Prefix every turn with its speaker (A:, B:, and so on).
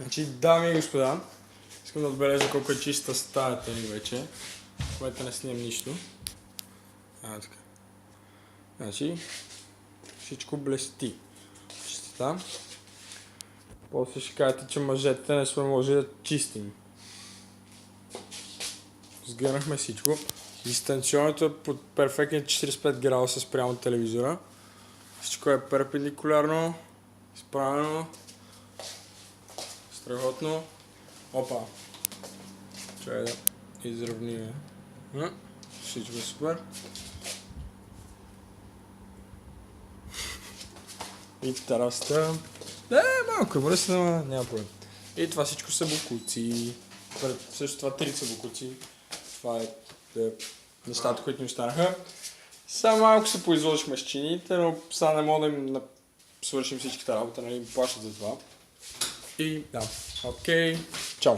A: Значи, дами и господа, искам да отбележа колко е чиста стаята ни вече, в момента не снимам нищо. Така. Значи, всичко блести. Чистота. После ще кажете, че мъжете не сме може да чистим. Сгърнахме всичко. Дистанционното е под перфектни 45 градуса спрямо телевизора. Всичко е перпендикулярно, изправено, страхотно. Опа! Чакай да изравним. Всичко е супер. И тараста. Малко е мръсна, но няма проблем. И това всичко са бокуци. Също това 3 са бокуци. Това е нещата, които ни останаха. Само малко се производихме с чините, но сега не мога да им свършим всичките работа, нали им плащат за това. И да, окей, чао!